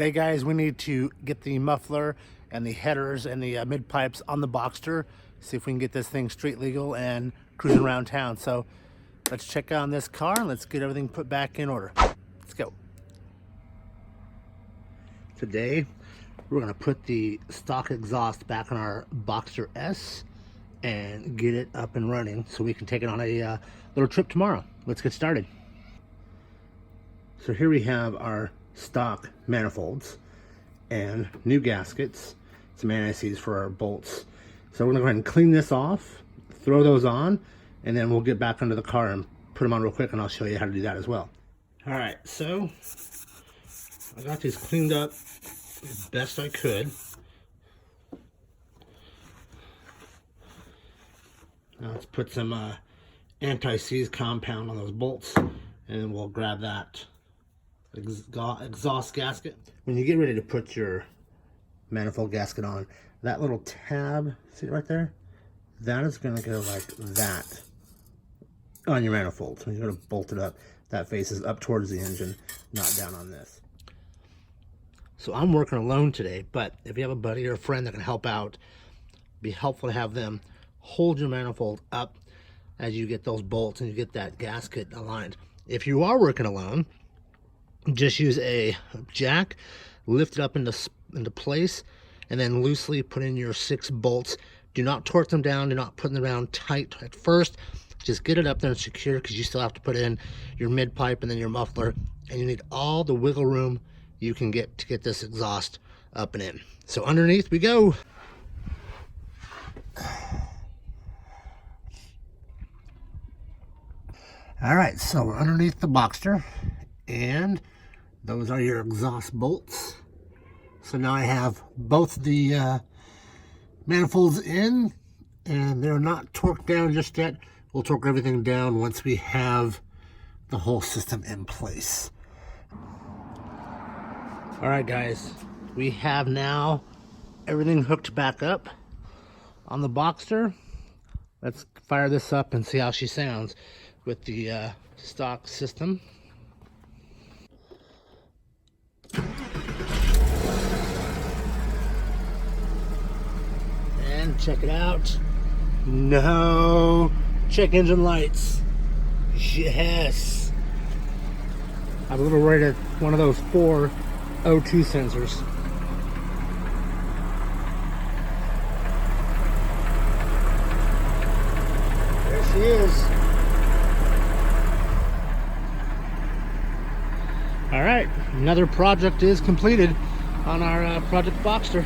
Today, guys, we need to get the muffler and the headers and the mid pipes on the Boxster. See if we can get this thing street legal and cruising around town. So let's check on this car and let's get everything put back in order. Let's go. Today, we're gonna put the stock exhaust back on our Boxster S and get it up and running so we can take it on a little trip tomorrow. Let's get started. So here we have our stock manifolds and new gaskets, some anti-seize for our bolts. So we're gonna go ahead and clean this off, throw those on, and then we'll get back under the car and put them on real quick, and I'll show you how to do that as well. All right, so I got these cleaned up as best I could. Now let's put some anti-seize compound on those bolts, and then we'll grab that exhaust gasket. When you get ready to put your manifold gasket on, that little tab, see it right there? That is going to go like that on your manifold. So you're going to bolt it up. That faces up towards the engine, not down on this. So I'm working alone today, but if you have a buddy or a friend that can help out, it'd be helpful to have them hold your manifold up as you get those bolts and you get that gasket aligned. If you are working alone, just use a jack, lift it up into place, and then loosely put in your 6 bolts. Do not torque them down. Do not put them down tight at first. Just get it up there and secure, because you still have to put in your mid pipe and then your muffler, and you need all the wiggle room you can get to get this exhaust up and in. So underneath we go. All right, so we're underneath the Boxster, and those are your exhaust bolts. So now I have both the manifolds in, and they're not torqued down just yet. We'll torque everything down once we have the whole system in place. All right, guys, we have now everything hooked back up on the Boxster. Let's fire this up and see how she sounds with the stock system. And check it out. No check engine lights. Yes. I've rated one of those 4 O2 sensors. There she is. All right, another project is completed on our Project Boxster.